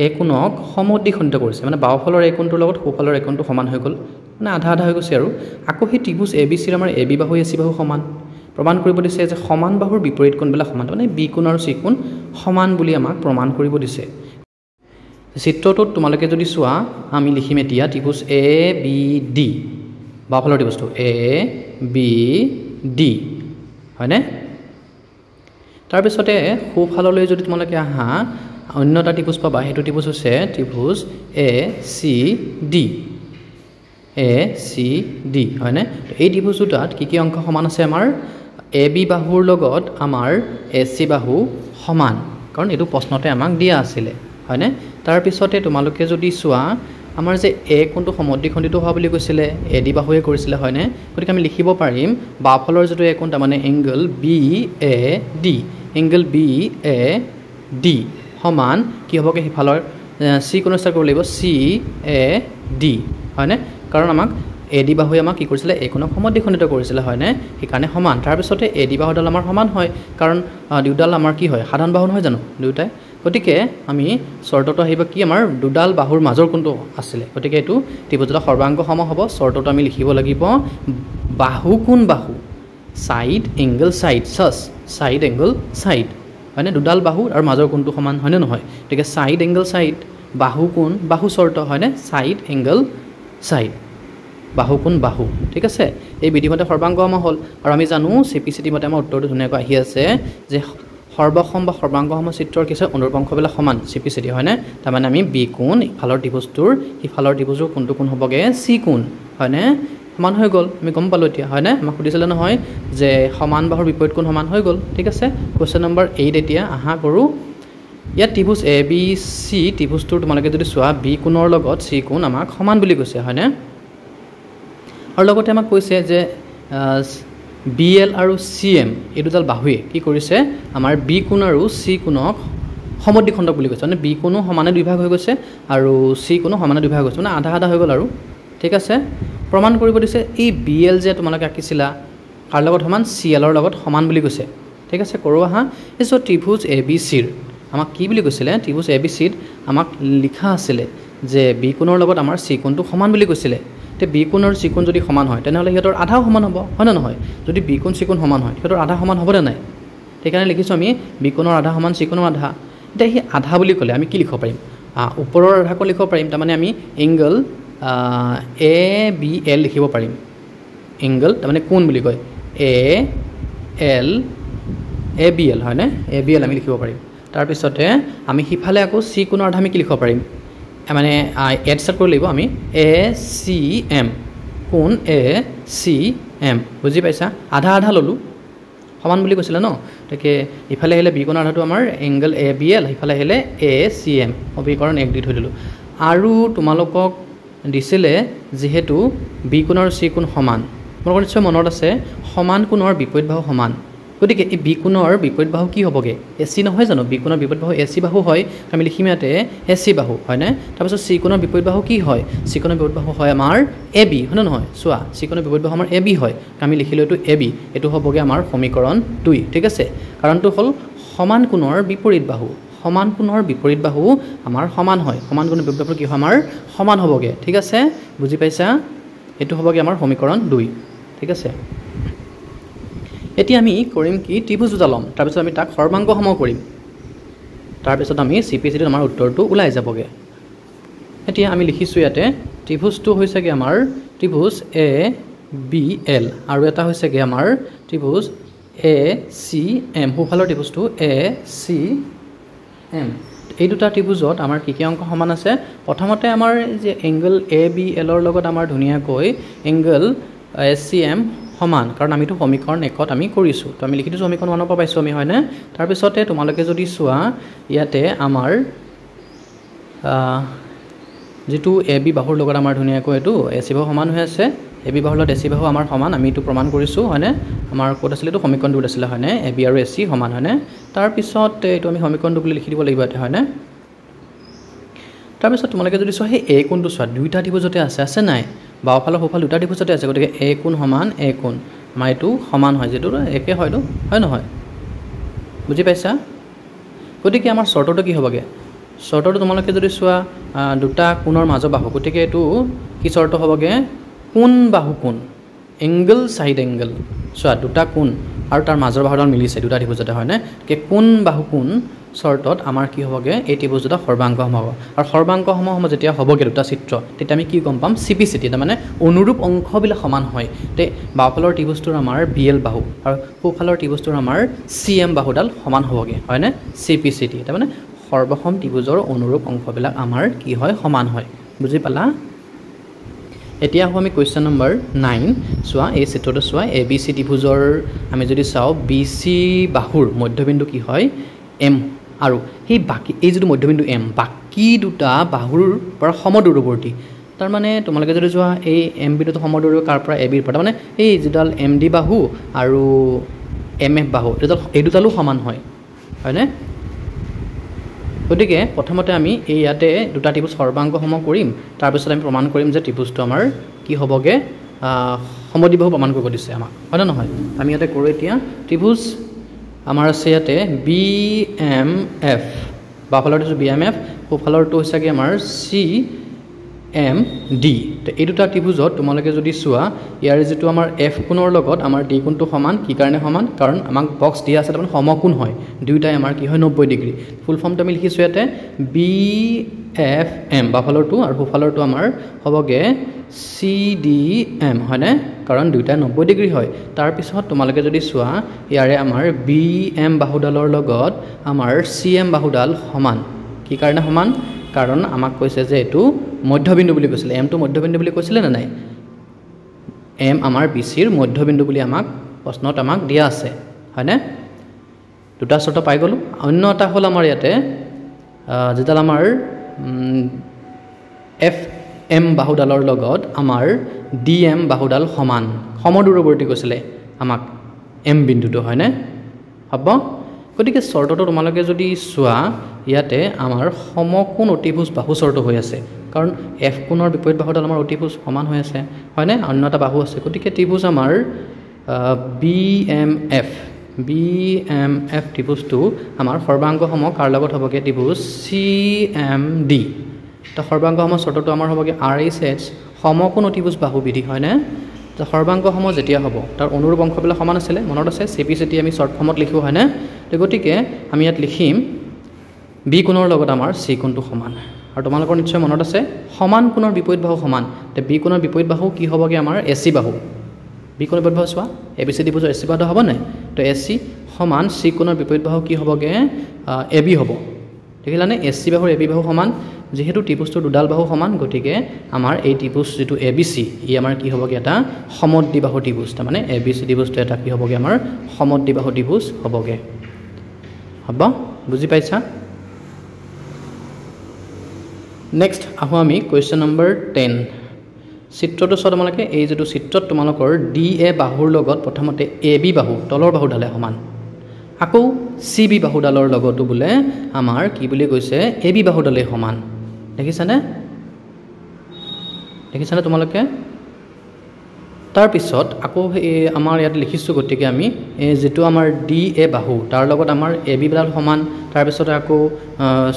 এ কোণক সমদ্বিখণ্ডিত কৰিছে মানে বাওঁফালৰ এ কোণটোৰ লগত সোঁফালৰ এ কোণটো সমান হৈ গ'ল মানে আধা আধা হৈ গৈছে আৰু আকৌ সেই ত্ৰিভুজ এ বি চিৰ আমাৰ এ বি বাহু এ চি বাহু সমান প্ৰমাণ কৰিব দিছে যে সমান বাহুৰ বিপৰীত কোণবিলাক সমান মানে বি কোণ আৰু চি কোণ সমান বুলি আমাক প্ৰমাণ কৰিব দিছে চিত্ৰটোত তোমালোকে যদি চোৱা আমি লিখিম এতিয়া ত্ৰিভুজ এ বি ডি বাওঁফালৰ ত্ৰিভুজটো এ বি ডি হয়নে তাৰপিছতে সোঁফাললৈ যদি তোমালোকে আহা অন্য এটা ত্ৰিভুজ পাবা সেইটো ত্ৰিভুজ হৈছে ত্ৰিভুজ এ চি ডি হয়নে এই ত্ৰিভুজ দুটাত কি অংশ সমান আছে আমাৰ এ বি বাহুৰ লগত আমাৰ এ চি বাহু সমান কাৰণ এইটো প্ৰশ্নতে আমাক দিয়া আছিলে হয়নে তাৰপিছতে তোমালোকে যদি চোৱা আমাৰ যে এ কোণটো সমদ্বিখণ্ডিত হোৱা বুলি কৈছিলে এ ডি বাহুৱে কৰিছিলে হয়নে গতিকে আমি লিখিব পাৰিম বাওঁফালৰ যিটো এ কোণ তাৰমানে এংগল বি এ ডি সমান কি হ'বগৈ সিফালৰ চি কোণ ষ্টাৰ্ট কৰিব লাগিব চি এ ডি হয়নে কাৰণ আমাক এ ডি বাহুৱে আমাক কি কৰিছিলে এ কোণক সমদ্বিখণ্ডিত কৰিছিলে হয়নে সেইকাৰণে সমান তাৰপিছতে এ ডি বাহুডাল আমাৰ সমান হয় কাৰণ দুডাল আমাৰ কি হয় সাধাৰণ বাহু নহয় জানো দুয়োটাই গতিকে আমি চৰ্তটো আহিব কি আমাৰ দুডাল বাহুৰ মাজৰ কোণটো আছিলে গতিকে এইটো ত্ৰিভুজৰ সৰ্বাংগ সম হ'ব চৰ্তটো আমি লিখিব লাগিব বাহু কোণ বাহু side angle side angle side হয়নে দুডাল বাহু আৰু মাজৰ কোণটো সমান হয়নে নহয় গতিকে সাইড এংগল সাইড বাহু কোণ বাহু চৰ্ত হয়নে সাইড এংগল সাইড বাহু কোণ বাহু ঠিক আছে এই বিধিমতে সৰ্বাংগ সম হ'ল আৰু আমি জানো চিপিচিটি মতে আমাৰ উত্তৰটো ধুনীয়াকৈ আহি আছে যে সৰ্বসম বা সৰ্বাংগ সম চিত্ৰৰ কিছু অনুৰূপাংশবিলাক সমান চিপিচিটি হয়নে তাৰমানে আমি বি কোণ ইফালৰ ত্ৰিভুজটোৰ সিফালৰ ত্ৰিভুজৰ কোনটো কোণ হ'বগৈ চি কোণ হয়নে সমান হৈ গ'ল আমি গম পালোঁ এতিয়া হয়নে আমাক সুধিছিলে নহয় যে সমান বাহুৰ বিপৰীত কোণ সমান হৈ গ'ল ঠিক আছে কুৱেশ্যন নম্বৰ 8 এতিয়া আহা কৰোঁ ইয়াত ত্ৰিভুজ এ বি চি ত্ৰিভুজটোৰ তোমালোকে যদি চোৱা বি কোণৰ লগত চি কোণ আমাক সমান বুলি কৈছে হয়নে আৰু লগতে আমাক কৈছে যে বি এল আৰু চি এম এই দুডাল বাহুৱে কি কৰিছে আমাৰ বি কোণ আৰু চি কোণক সমদ্বিখণ্ডক বুলি কৈছে মানে বি কোণো সমানে দুইভাগ হৈ গৈছে আৰু চি কোণো সমানে দুইভাগ হৈ গৈছে মানে আধা আধা হৈ গ'ল আৰু ঠিক আছে প্ৰমাণ কৰিব দিছে এই বি এল যে তোমালোকে আঁকিছিলা কাৰ লগত সমান চি এলৰ লগত সমান বুলি কৈছে ঠিক আছে কৰোঁ আহা এই চ' ত্ৰিভুজ এ বি চিৰ আমাক কি বুলি কৈছিলে ত্ৰিভুজ এ বি চিত আমাক লিখা আছিলে যে বি কোণৰ লগত আমাৰ চি কোণটো সমান বুলি কৈছিলে তে বি কোণ আৰু চি কোণ যদি সমান হয় তেনেহ'লে সিহঁতৰ আধাও সমান হ'ব হয় নে নহয় যদি বি কোণ চি কোণ সমান হয় সিহঁতৰ আধা সমান হ'বনে নাই সেইকাৰণে লিখিছোঁ আমি বি কোণৰ আধা সমান চি কোণৰ আধা এতিয়া সেই আধা বুলি ক'লে আমি কি লিখিব পাৰিম ওপৰৰ আধাকো লিখিব পাৰিম তাৰমানে আমি এংগল এ বি এল লিখিব পাৰিম এংগল তাৰমানে কোণ বুলি কয় এ বি এল হয়নে এ বি এল আমি লিখিব পাৰিম তাৰপিছতে আমি সিফালে আকৌ চি কোণৰ আধা আমি কি লিখিব পাৰিম মানে এড ষ্টাৰ্ট কৰিব লাগিব আমি এ চি এম কোণ এ চি এম বুজি পাইছা আধা আধা ল'লোঁ সমান বুলি কৈছিলে ন তাকে ইফালে আহিলে বি কোণৰ আধাটো আমাৰ এংগল এ বি এল সিফালে আহিলে এ চি এম সমীকৰণ 1 দি থৈ দিলোঁ আৰু তোমালোকক দিছিলে যিহেতু বি কোণ আৰু চি কোণ সমান তোমালোকৰ নিশ্চয় মনত আছে সমান কোণৰ বিপৰীত বাহু সমান গতিকে এই বি কোণৰ বিপৰীত বাহু কি হ'বগৈ এ চি নহয় জানো বি কোণৰ বিপৰীত বাহু এ চি বাহু হয় আমি লিখিম ইয়াতে এ চি বাহু হয়নে তাৰপিছত চি কোণৰ বিপৰীত বাহু কি হয় চি কোণৰ বিপৰীত বাহু হয় আমাৰ এ বি হয়নে নহয় চোৱা চি কোণৰ বিপৰীত বাহু আমাৰ এ বি হয় আমি লিখিলোঁ এইটো এ বি এইটো হ'বগৈ আমাৰ সমীকৰণ 2 ঠিক আছে কাৰণটো হ'ল সমান কোণৰ বিপৰীত বাহু আমাৰ সমান হয় সমান কোণৰ বিপৰীত বাহু কি হয় আমাৰ সমান হ'বগৈ ঠিক আছে বুজি পাইছা এইটো হ'বগৈ আমাৰ সমীকৰণ 2 ঠিক আছে এতিয়া আমি কৰিম কি ত্ৰিভুজ দুটা ল'ম তাৰপিছত আমি তাক সৰ্বাংগ সম কৰিম তাৰপিছত আমি চিপিচিটিত আমাৰ উত্তৰটো ওলাই যাবগৈ এতিয়া আমি লিখিছোঁ ইয়াতে ত্ৰিভুজটো হৈছেগৈ আমাৰ ত্ৰিভুজ এ বি এল আৰু এটা হৈছেগৈ আমাৰ ত্ৰিভুজ এ চি এম সোঁফালৰ ত্ৰিভুজটো এ চি এম এই দুটা ত্ৰিভুজত আমাৰ কি অংক সমান আছে প্ৰথমতে আমাৰ যে এংগল এ বি এলৰ লগত আমাৰ ধুনীয়াকৈ এংগল এ চি এম সমান কাৰণ আমিতো সমীকৰণ 1ত আমি কৰিছোঁ তো আমি লিখি দিছোঁ সমীকৰণ 1ৰ পৰা পাইছোঁ আমি হয়নে তাৰপিছতে তোমালোকে যদি চোৱা ইয়াতে আমাৰ যিটো এ বি বাহুৰ লগত আমাৰ ধুনীয়াকৈ এইটো এ চি বাহু সমান হৈ আছে এ বি বাহুৰ লগত এ চি বাহু আমাৰ সমান আমি এইটো প্ৰমাণ কৰিছোঁ হয়নে আমাৰ ক'ত আছিলে এইটো সমীকৰণ 2 আছিলে হয়নে এ বি আৰু এ চি সমান হয়নে তাৰপিছত এইটো আমি সমীকৰণ 2 বুলি লিখি দিব লাগিব ইয়াতে হয়নে তাৰপিছত তোমালোকে যদি চোৱা সেই এ কোণটো চোৱা দুইটা ত্ৰিভুজতে আছে নাই বাওঁফালৰ সোঁফাল দুটা ত্ৰিভুজতে আছে গতিকে এ কোণ সমান এ কোণ আমাৰ এইটো সমান হয় যিটো একে হয়তো হয় নহয় বুজি পাইছা গতিকে আমাৰ চৰ্তটো কি হ'বগে চৰ্তটো তোমালোকে যদি চোৱা দুটা কোণৰ মাজৰ বাহু গতিকে এইটো কি চৰ্ত হ'বগে কোণ বাহু কোণ এংগল সাইড এংগল চোৱা দুটা কোণ আৰু তাৰ মাজৰ বাহুডাল মিলিছে দুটা ত্ৰিভুজ যাতে হয়নে কে কোণ বাহু কোণ চৰ্তত আমাৰ কি হ'বগে এই ত্ৰিভুজ দুটা সৰ্বাংগসম হ'ব আৰু সৰ্বাংগসম যেতিয়া হ'বগে দুটা চিত্ৰ তেতিয়া আমি কি গম পাম CPCT তাৰমানে অনুৰূপ অংশবিলাক সমান হয় তে বাওঁফালৰ ত্ৰিভুজটোৰ আমাৰ BL বাহু আৰু সোঁফালৰ ত্ৰিভুজটোৰ আমাৰ CM বাহুডাল সমান হ'বগে হয়নে CPCT তাৰমানে সৰ্বসম ত্ৰিভুজৰ অনুৰূপ অংশবিলাক আমাৰ কি হয় সমান হয় বুজি পালা এতিয়া আহোঁ আমি কুৱেশ্যন নম্বৰ 9 চোৱা এই চিত্ৰটো চোৱা ABC ত্ৰিভুজৰ আমি যদি চাওঁ BC বাহুৰ মধ্যবিন্দু কি হয় M আৰু সেই বাকি এই যিটো মধ্যবিন্দু M বাকি দুটা বাহুৰ পৰা সমদূৰৱৰ্তী তাৰ মানে তোমালোকে যদি যোৱা এই M বিন্দুটো সমদূৰৱৰ্তী কাৰ পৰা AB ৰ পৰা মানে এই যিডাল MD বাহু আৰু MF বাহু এই দুটালো সমান হয় হয়নে গতিকে প্ৰথমতে আমি এই ইয়াতে দুটা ত্ৰিভুজ সৰ্বাংগসম কৰিম তাৰপিছত আমি প্ৰমাণ কৰিম যে ত্ৰিভুজটো আমাৰ কি হ'বগে সমদ্বিবাহু প্ৰমাণ কৰিব দিছে আমাক হয় না নহয় আমি ইয়াতে কৰোঁ এতিয়া ত্ৰিভুজ আমাৰ আছে ইয়াতে BMF বাওঁফালৰটো BMF সোঁফালৰটো হৈছেগে আমাৰ CMD তো এই দুটা ত্ৰিভুজত তোমালোকে যদি চোৱা ইয়াৰ যিটো আমাৰ F কোণৰ লগত আমাৰ D কোণটো সমান কি কাৰণে সমান কাৰণ আমাক বক্স দিয়া আছে তাৰমানে সমকোণ হয় দুইটাই আমাৰ কি হয় 90 ডিগ্ৰী ফুল ফৰ্মটো আমি লিখিছোঁ ইয়াতে BFM বাওঁফালৰটো আৰু সোঁফালৰটো আমাৰ হ'বগে CDM হয়নে কাৰণ দুইটা 90 ডিগ্ৰী হয় তাৰপিছত তোমালোকে যদি চোৱা ইয়াৰে আমাৰ BM বাহুডালৰ লগত আমাৰ CM বাহুডাল সমান কি কাৰণে সমান কাৰণ আমাক কৈছে যে এটো মধ্যবিন্দু বুলি কৈছিলে M টো মধ্যবিন্দু বুলি কৈছিলে না নাই M আমাৰ BC ৰ মধ্যবিন্দু বুলি আমাক প্ৰশ্নত আমাক দিয়া আছে হয়নে দুটা চৰ্ত পাই গলো অন্য এটা হল আমাৰ ইয়াতে যেডাল আমাৰ FM বাহুডালৰ লগত আমাৰ DM বাহুডাল সমান সমদূৰৱৰ্তী কৈছিলে আমাক M বিন্দুটো হয়নে হ'ব গতিকে চৰ্তটো তোমালোকে যদি চোৱা ইয়াতে আমাৰ সমকোণ অতিভুজ বাহু চৰ্ত হৈ আছে কাৰণ F কোণৰ বিপৰীত বাহুডাল আমাৰ অতিভুজ সমান হৈ আছে হয়নে অন্য এটা বাহু আছে গতিকে ত্ৰিভুজ আমাৰ BMF ত্ৰিভুজটো আমাৰ সৰ্বাংগসম কাৰ লগত হ'বগে ত্ৰিভুজ CMD তো সৰ্বাংগসম চৰ্তটো আমাৰ হ'বগে RHS সমকোণ অতিভুজ বাহু বিধি হয়নে তো সৰ্বাংগসম যেতিয়া হ'ব তাৰ অনুৰূপ অংশবিলাক সমান আছিলে মনত আছে CPCT আমি শৰ্ট ফৰ্মত লিখো হয়নে তো গতিকে আমি ইয়াত লিখিম B কোণৰ লগত আমাৰ C কোণটো সমান আৰু তোমালোকৰ নিশ্চয় মনত আছে সমান কোণৰ বিপৰীত বাহু সমান তে B কোণৰ বিপৰীত বাহু কি হ'বগে আমাৰ AC বাহু B কোণৰ বিপৰীত বাহু চোৱা ABC ত্ৰিভুজৰ AC বাহু হ'ব নাই তো AC সমান C কোণৰ বিপৰীত বাহু কি হ'বগে AB হ'ব দেখিলানে AC বাহুৰ AB বাহু সমান যেহেতু ত্ৰিভুজটোৰ দুডাল বাহু সমান গতিকে আমাৰ এই ত্ৰিভুজ যেটো ABC ই আমাৰ কি হ'বগে এটা সমদ্বিবাহু ত্ৰিভুজ তাৰ মানে ABC ত্ৰিভুজটো এটা কি হ'বগে আমাৰ সমদ্বিবাহু ত্ৰিভুজ হ'বগে হ'ব বুজি পাইছা নেক্সট আহো আমি কোৱেশ্চন নম্বৰ 10 চিত্ৰটো চোৱা তোমালোকে এই যেটো চিত্ৰত তোমালোকৰ DA বাহুৰ লগত প্ৰথমতে AB বাহু তলৰ বাহুডালে সমান আকৌ CB বাহুডালৰ লগতো বুলে আমাৰ কি বুলি কৈছে AB বাহুডালে সমান দেখিছানে তোমালোকে তাৰ পিছত আকৌ আমাৰ ইয়াত লিখিছো গতিকে আমি যেটো আমাৰ DA বাহু তাৰ লগত আমাৰ AB বাহুডাল সমান তাৰ পিছত আকৌ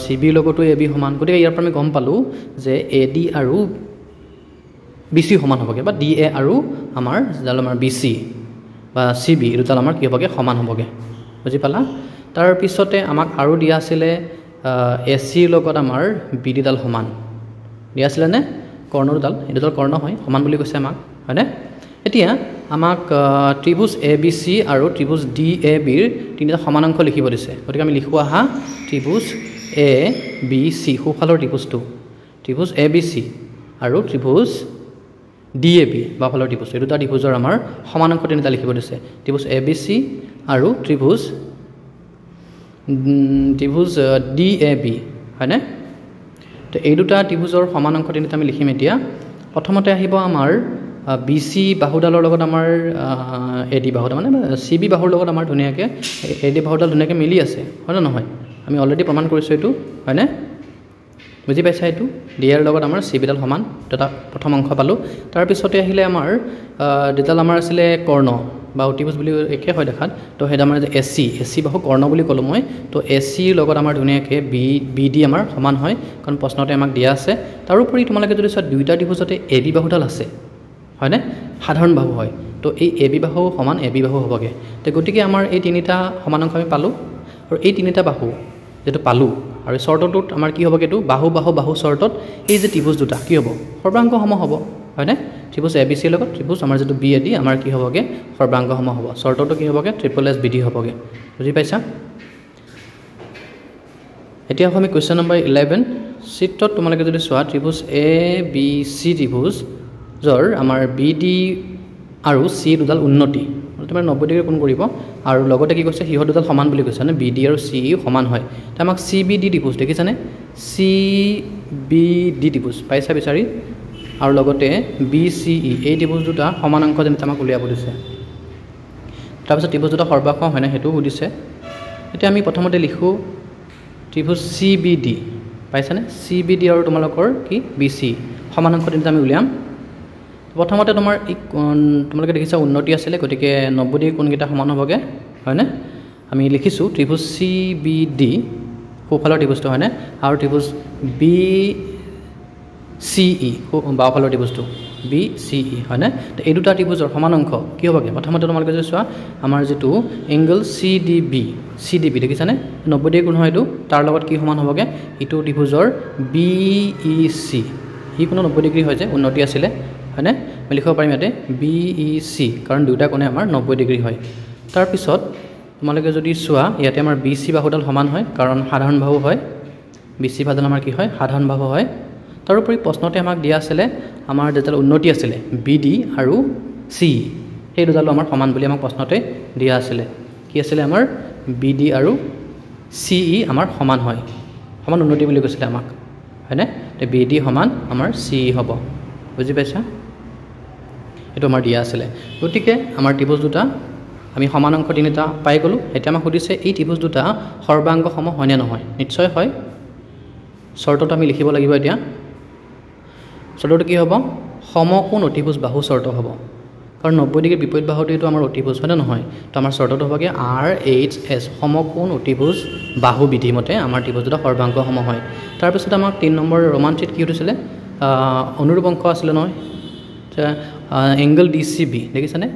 CB লগতো AB সমান গতিকে ইয়াৰ পৰা আমি গম পালো যে AD আৰু BC সমান হ'বগে বা DA আৰু আমাৰ যেডাল আমাৰ BC বা CB দুটাল আমাৰ কি হ'বগে সমান হ'বগে বুজি পালা তাৰ পিছতে আমাক আৰু দিয়া আছিল AC লগত আমাৰ BD ডাল সমান দিয়া আছিল নে কৰ্ণৰডাল এডাল কৰ্ণ হয় সমান বুলি কৈছে আমাক হয়নে এতিয়া আমাক ত্ৰিভুজ ABC আৰু ত্ৰিভুজ DAB ৰ তিনিটা সমানাংশ লিখিব দিছে গতিকে আমি লিখো আহা ত্ৰিভুজ ABC সোঁফালৰ ত্ৰিভুজটো ত্ৰিভুজ ABC আৰু ত্ৰিভুজ DAB বাওঁফালৰ ত্ৰিভুজ এই দুটা ত্ৰিভুজৰ আমাৰ সমানাংশ তিনিটা লিখিব দিছে ত্ৰিভুজ ABC আৰু ত্ৰিভুজ DAB হয়নে তো এই দুটা ত্ৰিভুজৰ সমানাংশ তিনিটা আমি লিখিম এতিয়া প্ৰথমতে আহিব আমাৰ BC বাহুডালৰ লগত আমাৰ AD বাহুডাল মানে CB বাহুৰ লগত আমাৰ ধুনীয়াকৈ AD বাহুডাল ধুনীয়াকৈ মিলি আছে হয় না নহয় আমি অলৰেডি প্ৰমাণ কৰিছোঁ এইটো হয়নে বুজি পাইছা এইটো D ৰ লগত আমাৰ CB ডাল সমান এটা প্ৰথম অংশ পালো তাৰ পিছতে আহিলে আমাৰ যেডাল আমাৰ আছিলে কৰ্ণ বা অতিভুজ বুলি একে হয় দেখাত তো সেইটো আমাৰ যে এচি বাহু কৰ্ণ বুলি ক'লোঁ মই তো এচিৰ লগত আমাৰ ধুনীয়াকৈ BD আমাৰ সমান হয় কাৰণ প্ৰশ্নতে আমাক দিয়া আছে তাৰোপৰি তোমালোকে যদি চোৱা দুইটা ত্ৰিভুজতে AB বাহুডাল আছে হয়নে সাধাৰণ বাহু হয় তো এই AB বাহু সমান AB বাহু হ'বগে তো গতিকে আমাৰ এই তিনিটা সমানাংশ আমি পালোঁ আৰু এই তিনিটা বাহু যেটো পালোঁ আৰু চৰ্তটোত আমাৰ কি হ'বগে এইটো বাহু চৰ্তত এই যে ত্ৰিভুজ দুটা কি হ'ব সৰ্বাংগ সম হ'ব হয়নে ত্ৰিভুজ ABC লগত ত্ৰিভুজ আমাৰ যেটো BAD আমাৰ কি হ'বগে সৰ্বাংগ সম হ'ব চৰ্তটো কি হ'বগে SSBD হ'বগে বুজি পাইছা এতিয়া আমি কোৱেশ্চন নম্বৰ 11 চিত্ৰত তোমালোকে যদি চোৱা ত্ৰিভুজ ABC ত্ৰিভুজৰ আমাৰ BD আৰু C দুডাল উন্নতি তোমাৰ 90 ডিগ্ৰী কোণ কৰিব আৰু লগতে কি কৈছে হিহ দুডাল সমান বুলি কৈছে মানে BD আৰু CE সমান হয় তো আমাক CBD ত্ৰিভুজ দেখিছানে CBD ত্ৰিভুজ পাইছা বিচাৰি আৰু লগতে BCE এই ত্ৰিভুজ দুটা সমানাংশ যেন আমাক উলিয়াব দিছে তাৰপিছত ত্ৰিভুজ দুটা সৰ্বাংশ হয় না হেতু সুধিছে এতিয়া আমি প্ৰথমতে লিখো ত্ৰিভুজ CBD পাইছানে CBD আৰু তোমালোকৰ কি BC সমানাংশ যেন আমি উলিয়াম প্ৰথমতে তোমাৰ তোমালোকে দেখিছা উন্নতি আছিল গতিকে 90 ডিগ্ৰী কোণকেইটা সমান হ'বগে হয়নে আমি লিখিছো ত্ৰিভুজ CBD সোঁফালৰ ত্ৰিভুজটো হয়নে আৰু ত্ৰিভুজ BCE বাওঁফালৰ ত্ৰিভুজটো BCE হয়নে তো এই দুটা ত্ৰিভুজৰ সমানাংশ কি হ'বগে প্ৰথমতে তোমালোকে যদি চোৱা আমাৰ যেটো এংগল CDB দেখিছানে 90 ডিগ্ৰী কোণ হয় এইটো তাৰ লগত কি সমান হ'বগে ইটো ত্ৰিভুজৰ BEC ই কোনো 90 ডিগ্ৰী হয় যে উন্নতি আছিল হয়নে মই লিখিব পাৰিম ইয়াতে BEC কাৰণ দুটা কোণে আমাৰ 90 ডিগ্ৰী হয় তাৰ পিছত তোমালোকে যদি চোৱা ইয়াতে আমাৰ BC বাহুডাল সমান হয় কাৰণ সাধাৰণ বাহু হয় BC বাহুডাল আমাৰ কি হয় সাধাৰণ বাহু হয় তাৰোপৰি প্ৰশ্নতে আমাক দিয়া আছিল আমাৰ যেটাল উন্নতি আছিল BD আৰু CE এই দুডাল আমাৰ সমান বুলি আমাক প্ৰশ্নতে দিয়া আছিল কি আছিল আমাৰ BD আৰু CE আমাৰ সমান হয় সমান উন্নতি বুলি কৈছিল আমাক হয়নে তে BD সমান আমাৰ CE হ'ব বুজি পাইছা এটো আমাৰ দিয়া আছিল গতিকে আমাৰ ত্ৰিভুজ দুটা আমি সমানাংশ তিনিটা পাই গলো এটা আমাক সুধিছে এই ত্ৰিভুজ দুটা সৰ্বাংগ সম হয় নে নহয় নিশ্চয় হয় চৰ্তটো আমি লিখিব লাগিব এতিয়া চৰ্তটো কি হ'ব সমকোণ অতিভুজ বাহু চৰ্ত হ'ব কাৰণ 90 ডিগ্ৰী বিপৰীত বাহুটো এটো আমাৰ অতিভুজ হয় নহয় তো আমাৰ চৰ্তটো হ'বগে RHS সমকোণ অতিভুজ বাহু বিধি মতে আমাৰ ত্ৰিভুজ দুটা সৰ্বাংগ সম হয় তাৰ পিছত আমাক 3 নম্বৰ ৰোমান চিট কি উঠিছিলে অনুৰূপ অংক আছিল নহয় এংগল DCB দেখিছানে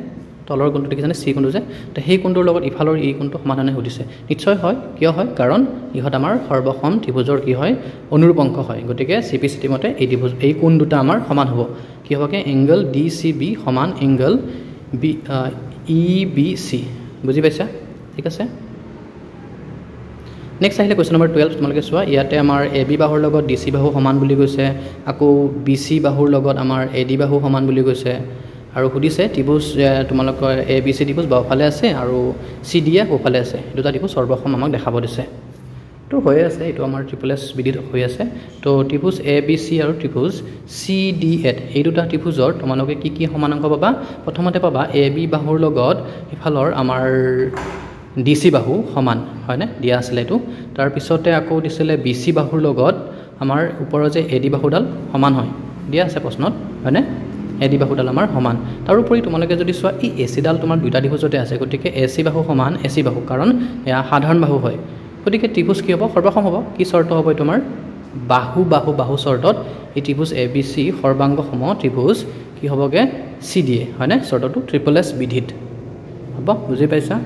তলৰ কোণটো দেখিছানে C কোণটো যে তো সেই কোণটোৰ লগত ইফালৰ এই কোণটো সমাধানে সুধিছে নিশ্চয় হয় কিয় হয় কাৰণ ইহত আমাৰ সৰ্বসম ত্ৰিভুজৰ কি হয় অনুৰূপ অংক হয় গতিকে CPCT মতে এই ত্ৰিভুজ এই কোণ দুটা আমাৰ সমান হ'ব কি হ'বগে এংগল DCB সমান এংগল EBC বুজি পাইছা ঠিক আছে নেক্সট আহিলে কোৱেশ্চন নম্বৰ 12 তোমালোকে চোৱা ইয়াতে আমাৰ AB বাহুৰ লগত DC বাহু সমান বুলি কৈছে আকৌ BC বাহুৰ লগত আমাৰ AD বাহু সমান বুলি কৈছে আৰু সুধিছে ত্ৰিভুজ তোমালোকৰ ABC ত্ৰিভুজ বাওঁফালে আছে আৰু CDA সোঁফালে আছে দুটা ত্ৰিভুজ সৰ্বসম আমাক দেখাব দিছে তো হৈ আছে এটো আমাৰ ট্ৰিপল-এছ বিধিত হৈ আছে তো ত্ৰিভুজ ABC আৰু ত্ৰিভুজ CDA এই দুটা ত্ৰিভুজৰ তোমালোকে কি সমানাংশ পাবা প্ৰথমতে পাবা AB বাহুৰ লগত ইফালৰ আমাৰ DC বাহু সমান হয়নে দিয়া আছিল এটো তাৰ পিছতে আকৌ দিছিলে BC বাহুৰ লগত আমাৰ ওপৰৰ যে AD বাহুডাল সমান হয় দিয়া আছে প্ৰশ্নত হয়নে AD বাহুডাল আমাৰ সমান তাৰোপৰি তোমালোকে যদি চোৱা এই AC ডাল তোমাৰ দুটা ত্ৰিভুজতে আছে গতিকে AC বাহু সমান AC বাহু কাৰণ এয়া সাধাৰণ বাহু হয় গতিকে ত্ৰিভুজ কি হ'ব সৰ্বসম হ'ব কি চৰ্ত হ'ব তোমাৰ বাহু চৰ্তত এই ত্ৰিভুজ ABC সৰ্বাংগ সম ত্ৰিভুজ কি হ'বগে CDA হয়নে চৰ্তটো ট্ৰিপল-এছ বিধিত হ'ব বুজি পাইছা